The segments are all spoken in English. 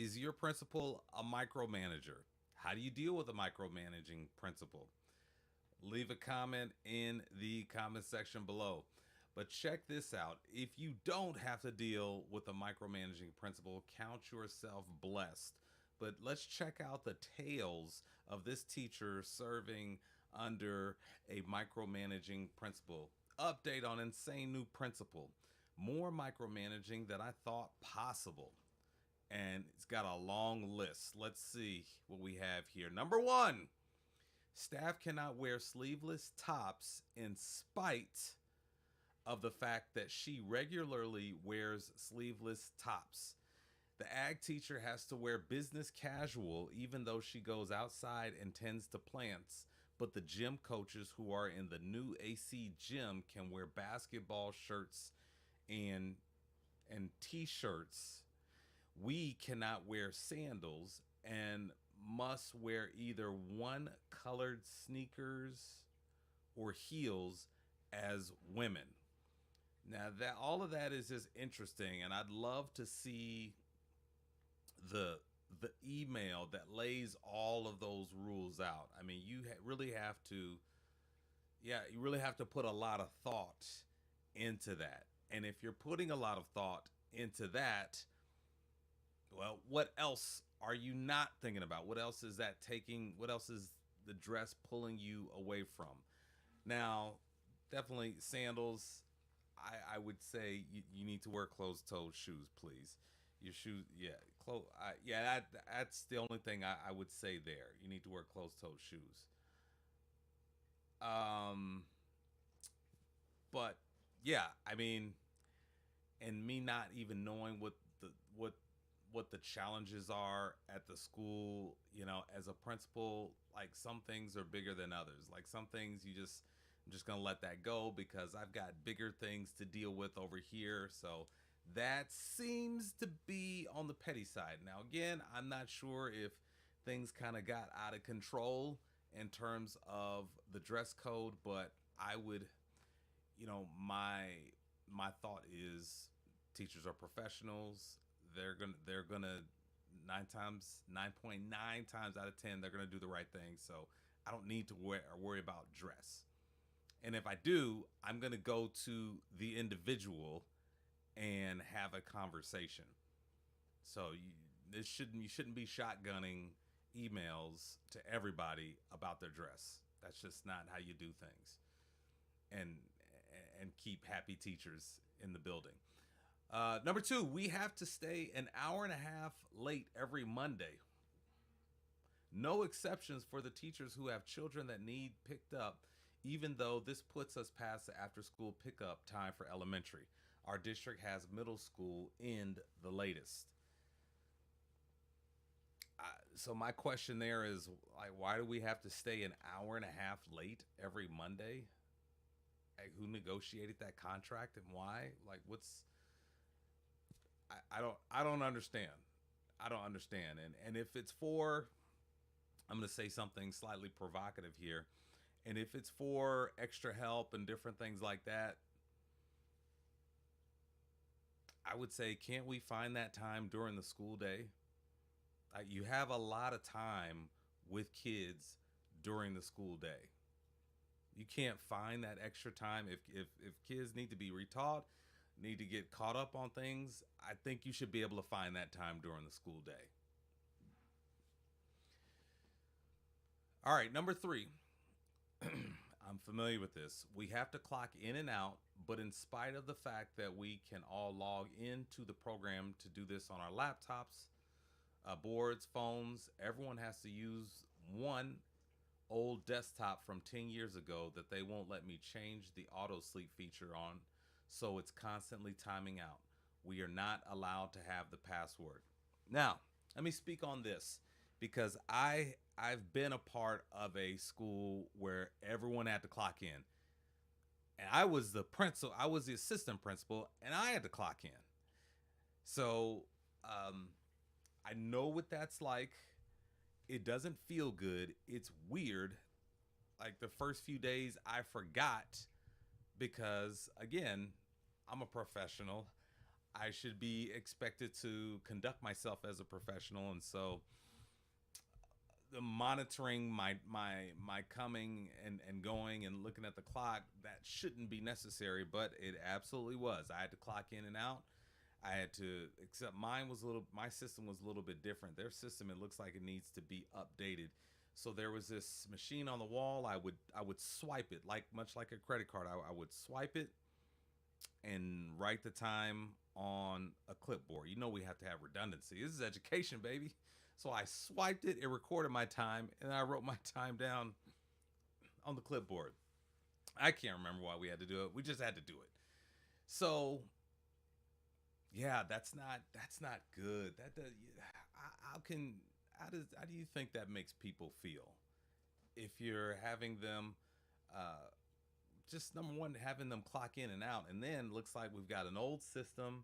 Is your principal a micromanager? How do you deal with a micromanaging principal? Leave a comment in the comment section below. But check this out. If you don't have to deal with a micromanaging principal, count yourself blessed. But let's check out the tales of this teacher serving under a micromanaging principal. Update on insane new principal. More micromanaging than I thought possible. And it's got a long list. Let's see what we have here. Number one, staff cannot wear sleeveless tops in spite of the fact that she regularly wears sleeveless tops. The ag teacher has to wear business casual even though she goes outside and tends to plants. But the gym coaches who are in the new AC gym can wear basketball shirts and t-shirts. We cannot wear sandals and must wear either one colored sneakers or heels as women. Now that all of that is just interesting, and I'd love to see the email that lays all of those rules out. I mean, you really have to, yeah, you really have to put a lot of thought into that. And if you're putting a lot of thought into that, well, what else are you not thinking about? What else is that taking? What else is the dress pulling you away from? Now, definitely sandals. I would say you need to wear closed-toed shoes, please. Your shoes, yeah, yeah. That's the only thing I would say there. You need to wear closed-toed shoes. Um, but yeah, I mean, and me not even knowing what the challenges are at the school, as a principal, like some things are bigger than others. Like some things I'm just gonna let that go because I've got bigger things to deal with over here. So that seems to be on the petty side. Now again, I'm not sure if things kind of got out of control in terms of the dress code, but I would, my thought is teachers are professionals. They're gonna 9.9 times out of 10 they're gonna do the right thing. So I don't need to worry about dress. And if I do, I'm gonna go to the individual and have a conversation. So you shouldn't be shotgunning emails to everybody about their dress. That's just not how you do things. And keep happy teachers in the building. Number two, we have to stay an hour and a half late every Monday. No exceptions for the teachers who have children that need picked up, even though this puts us past the after school pickup time for elementary. Our district has middle school end the latest. So my question there is, like, why do we have to stay an hour and a half late every Monday? Like, who negotiated that contract and why? Like, I don't understand. I don't understand. And if it's for, I'm going to say something slightly provocative here. And if it's for extra help and different things like that, I would say, can't we find that time during the school day? You have a lot of time with kids during the school day. You can't find that extra time if kids need to be retaught, need to get caught up on things. I think you should be able to find that time during the school day. All right, number three. I'm familiar with this. We have to clock in and out, but in spite of the fact that we can all log into the program to do this on our laptops, boards, phones, everyone has to use one old desktop from 10 years ago that they won't let me change the auto sleep feature on, so it's constantly timing out. We are not allowed to have the password. Now, let me speak on this because I've been a part of a school where everyone had to clock in. And I was the principal, I was the assistant principal, and I had to clock in. So I know what that's like. It doesn't feel good. It's weird. Like the first few days, I forgot because, again, I'm a professional. I should be expected to conduct myself as a professional, and so the monitoring my coming and going and looking at the clock, that shouldn't be necessary, but it absolutely was. I had to clock in and out. I had to, except mine was a little, my system was a little bit different. Their system, it looks like it needs to be updated. So there was this machine on the wall. I would swipe it like much like a credit card. I would swipe it and write the time on a clipboard. You know we have to have redundancy. This is education, baby. So I swiped it, it recorded my time, and I wrote my time down on the clipboard. I can't remember why we had to do it. We just had to do it. So yeah, that's not good. That does, how can how do you think that makes people feel if you're having them uh, just number one having them clock in and out, and then looks like we've got an old system.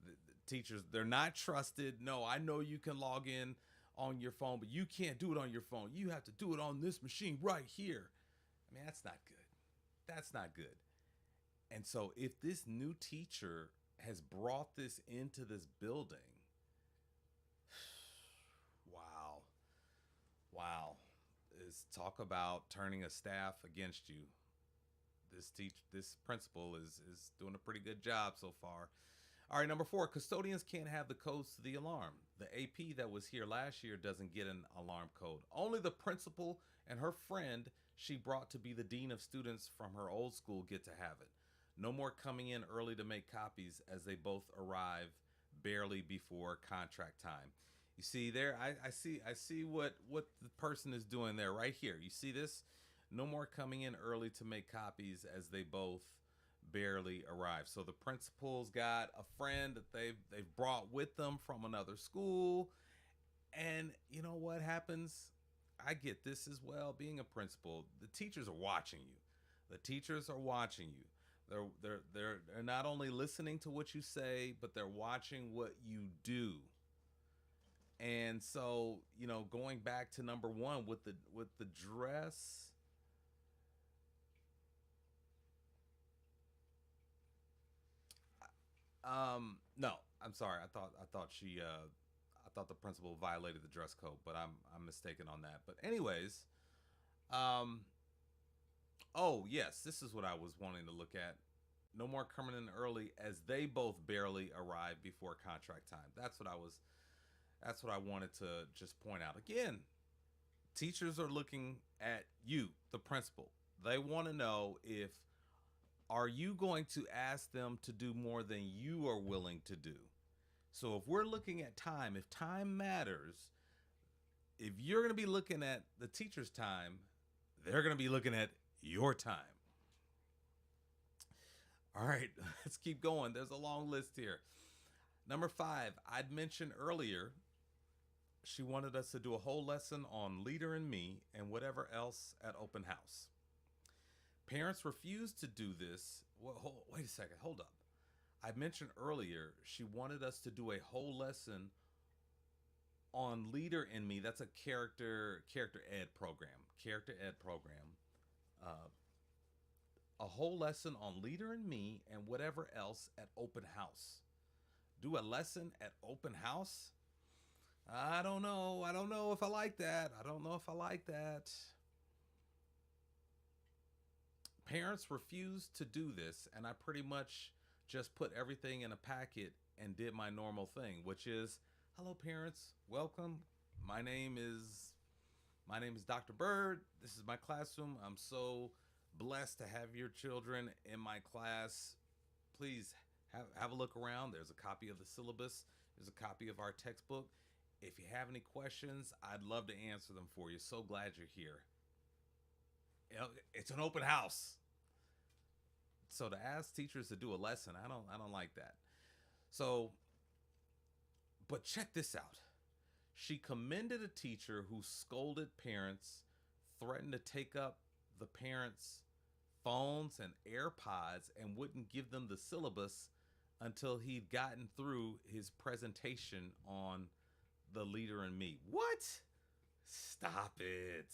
The teachers, they're not trusted. No, I know you can log in on your phone, but you can't do it on your phone. You have to do it on this machine right here. I mean, that's not good. That's not good. And so if this new teacher has brought this into this building, wow, wow, is talk about turning a staff against you. This principal is doing a pretty good job so far. All right, number 4, custodians can't have the codes to the alarm. The AP that was here last year doesn't get an alarm code. Only the principal and her friend she brought to be the dean of students from her old school get to have it. No more coming in early to make copies, as they both arrive barely before contract time. You see there, I see what the person is doing there right here. You see this? No more coming in early to make copies, as they both barely arrive. So the principal's got a friend that they've brought with them from another school. And you know what happens? I get this as well. Being a principal, the teachers are watching you. The teachers are watching you. They're not only listening to what you say, but they're watching what you do. And so, going back to number 1 with the dress, no, I'm sorry. I thought the principal violated the dress code, but I'm mistaken on that. But anyways, um, oh yes, this is what I was wanting to look at. No more coming in early, as they both barely arrived before contract time. That's what I wanted to just point out. Again, teachers are looking at you, the principal. They want to know if are you going to ask them to do more than you are willing to do. So if we're looking at time, if time matters, if you're going to be looking at the teacher's time, they're going to be looking at your time. All right, let's keep going. There's a long list here. Number 5, I'd mentioned earlier, she wanted us to do a whole lesson on Leader and Me and whatever else at open house. Parents refused to do this. Well, wait a second, hold up. I mentioned earlier she wanted us to do a whole lesson on Leader in Me. That's a character ed program. Character ed program. Uh, a whole lesson on Leader in Me and whatever else at open house. Do a lesson at open house? I don't know. I don't know if I like that. I don't know if I like that. Parents refused to do this, and I pretty much just put everything in a packet and did my normal thing, which is, hello parents, welcome. My name is Dr. Bird. This is my classroom. I'm so blessed to have your children in my class. Please have a look around. There's a copy of the syllabus. There's a copy of our textbook. If you have any questions, I'd love to answer them for you. So glad you're here. It's an open house. So to ask teachers to do a lesson, I don't like that. So, but check this out. She commended a teacher who scolded parents, threatened to take up the parents' phones and AirPods, and wouldn't give them the syllabus until he'd gotten through his presentation on the Leader in Me. What? Stop it.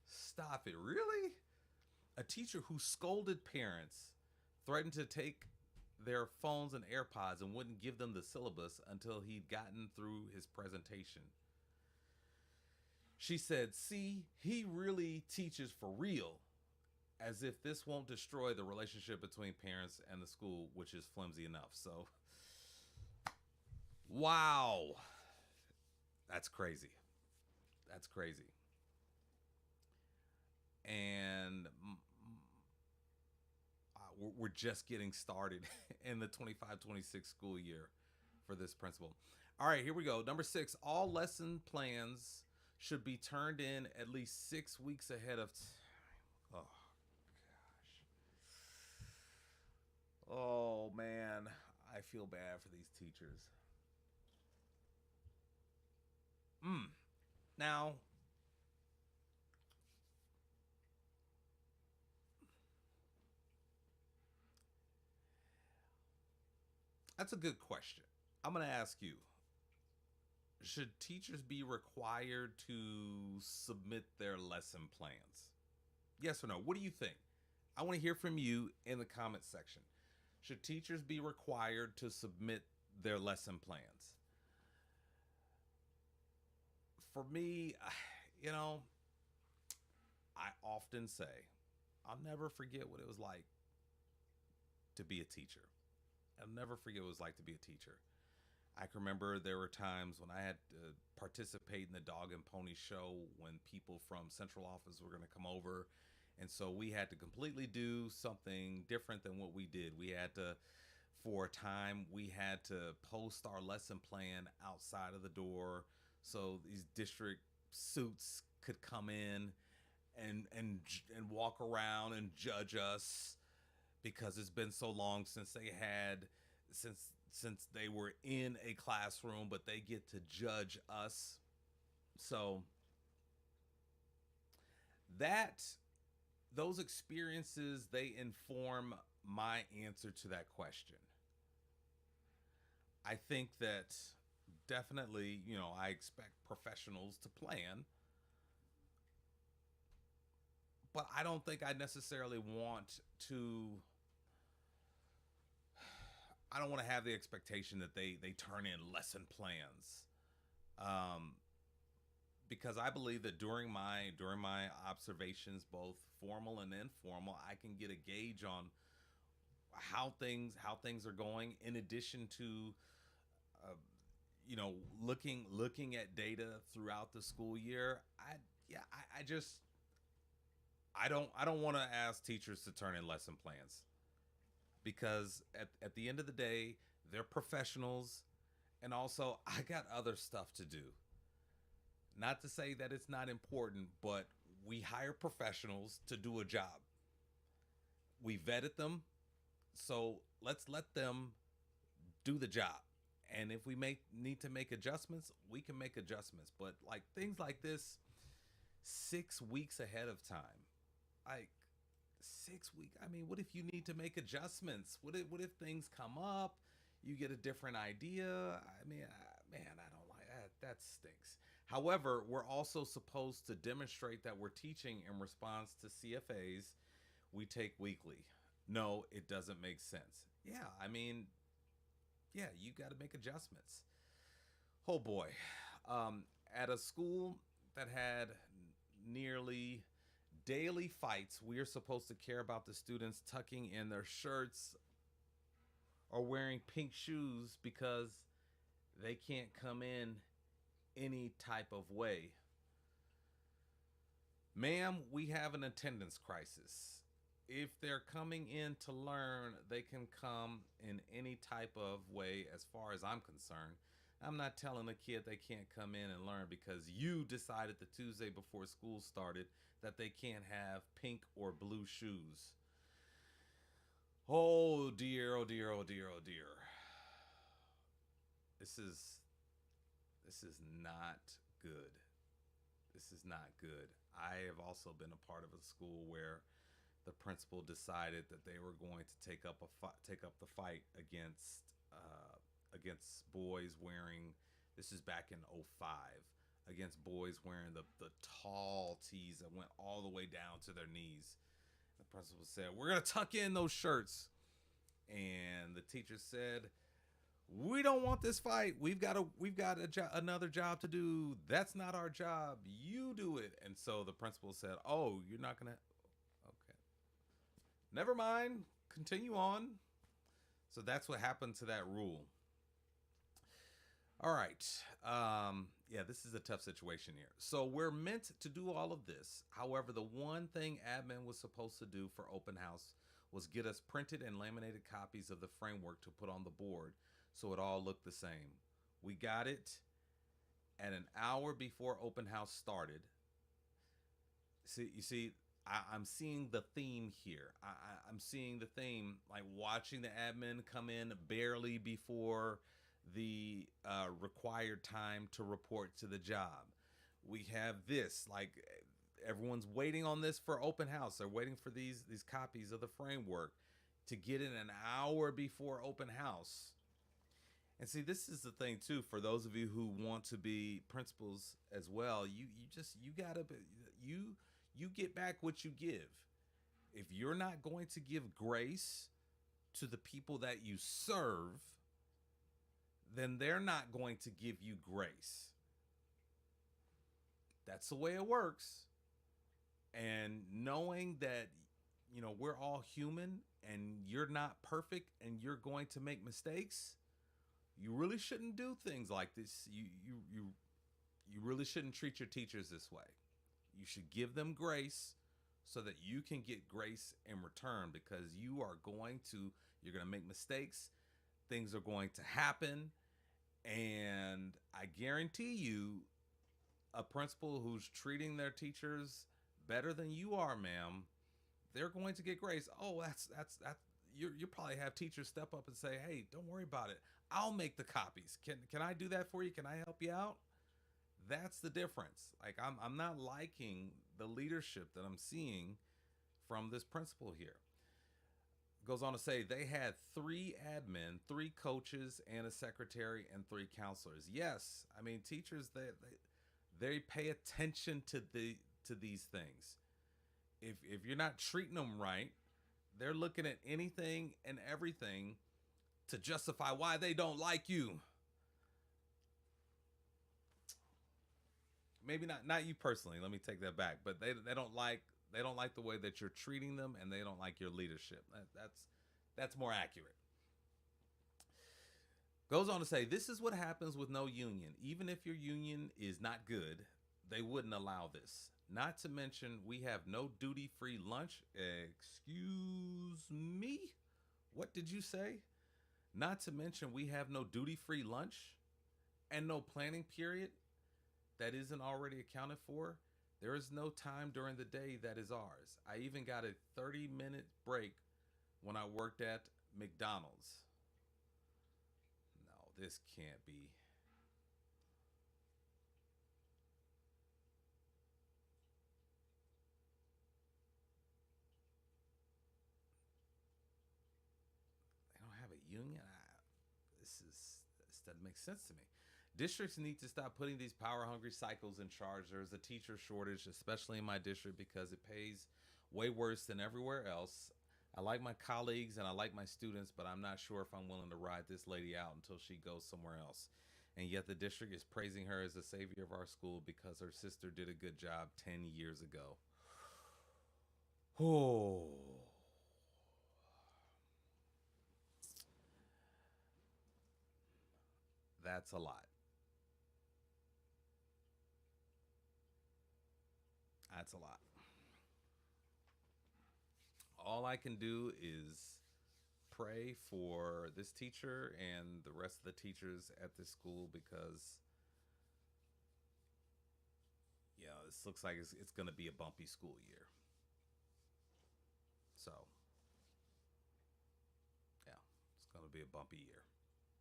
Stop it. Really? A teacher who scolded parents, threatened to take their phones and AirPods and wouldn't give them the syllabus until he'd gotten through his presentation. She said, "See, he really teaches for real, as if this won't destroy the relationship between parents and the school, which is flimsy enough." So, wow. That's crazy. That's crazy. And we're just getting started in the 25-26 school year for this principal. All right, here we go. Number 6, all lesson plans should be turned in at least 6 weeks ahead of oh gosh. Oh man, I feel bad for these teachers. Now, that's a good question. I'm going to ask you, should teachers be required to submit their lesson plans? Yes or no? What do you think? I want to hear from you in the comment section. Should teachers be required to submit their lesson plans? For me, you know, I often say, I'll never forget what it was like to be a teacher. I'll never forget what it was like to be a teacher. I can remember there were times when I had to participate in the dog and pony show when people from central office were going to come over. And so we had to completely do something different than what we did. We had to, for a time, we had to post our lesson plan outside of the door so these district suits could come in and walk around and judge us because it's been so long since they had since they were in a classroom, but they get to judge us. So that those experiences, they inform my answer to that question. I think that definitely, I expect professionals to plan, but I don't think I necessarily want to I don't want to have the expectation that they turn in lesson plans, um, because I believe that during my observations, both formal and informal, I can get a gauge on how things are going. In addition to uh, looking at data throughout the school year, I just I don't want to ask teachers to turn in lesson plans because at the end of the day, they're professionals, and also I got other stuff to do. Not to say that it's not important, but we hire professionals to do a job. We vetted them, so let's let them do the job. And if we need to make adjustments, we can make adjustments. But like things like this, 6 weeks ahead of time, like 6 weeks. I mean, what if you need to make adjustments? What if things come up? You get a different idea. I mean, man, I don't like that. That stinks. However, we're also supposed to demonstrate that we're teaching in response to CFAs we take weekly. No, it doesn't make sense. Yeah, I mean, yeah, you got to make adjustments. Oh boy. Um, at a school that had nearly daily fights, we are supposed to care about the students tucking in their shirts or wearing pink shoes because they can't come in any type of way. Ma'am, we have an attendance crisis. If they're coming in to learn, they can come in any type of way as far as I'm concerned. I'm not telling a kid they can't come in and learn because you decided the Tuesday before school started that they can't have pink or blue shoes. Oh dear, oh dear, oh dear, oh dear. This is this is not good. This is not good. I have also been a part of a school where the principal decided that they were going to take up the fight against boys wearing. This is back in '05, against boys wearing the tall tees that went all the way down to their knees. The principal said, "We're gonna tuck in those shirts." and the teacher said, "We don't want this fight. Another job to do. That's not our job. You do it." And so the principal said, "Oh, you're not gonna. Okay, never mind. Continue on." So that's what happened to that rule. All right. Yeah, this is a tough situation here. So we're meant to do all of this. However, the one thing admin was supposed to do for open house was get us printed and laminated copies of the framework to put on the board so it all looked the same. We got it at an hour before open house started. I'm seeing the theme here. I'm seeing the theme, like watching the admin come in barely before the required time to report to the job. We have this, like everyone's waiting on this for open house. They're waiting for these copies of the framework to get in an hour before open house. And see, this is the thing too. For those of you who want to be principals as well, you gotta you get back what you give. If you're not going to give grace to the people that you serve, then they're not going to give you grace. That's the way it works. And knowing that, we're all human and you're not perfect and you're going to make mistakes, you really shouldn't do things like this. You really shouldn't treat your teachers this way. You should give them grace so that you can get grace in return, because you're going to make mistakes. Things are going to happen. And I guarantee you, a principal who's treating their teachers better than you are, ma'am, they're going to get grace. Oh, that's you probably have teachers step up and say, "Hey, don't worry about it. I'll make the copies. Can I do that for you? Can I help you out?" That's the difference. Like I'm not liking the leadership that I'm seeing from this principal here. Goes on to say they had 3 admin, 3 coaches, and a secretary, and 3 counselors. Yes, I mean teachers they pay attention to these things. If you're not treating them right, they're looking at anything and everything to justify why they don't like you. Maybe not you personally. Let me take that back. But they don't like the way that you're treating them, and they don't like your leadership. That's more accurate. Goes on to say, this is what happens with no union. Even if your union is not good, they wouldn't allow this. Not to mention, we have no duty-free lunch. Excuse me? What did you say? Not to mention, we have no duty-free lunch and no planning period that isn't already accounted for. There is no time during the day that is ours. I even got a 30-minute break when I worked at McDonald's. No, this can't be. They don't have a union? This doesn't make sense to me. Districts need to stop putting these power-hungry cycles in charge. There's a teacher shortage, especially in my district, because it pays way worse than everywhere else. I like my colleagues and I like my students, but I'm not sure if I'm willing to ride this lady out until she goes somewhere else. And yet the district is praising her as the savior of our school because her sister did a good job 10 years ago. Oh. That's a lot. That's a lot. All I can do is pray for this teacher and the rest of the teachers at this school, because this looks like it's going to be a bumpy school year. So, yeah, it's going to be a bumpy year.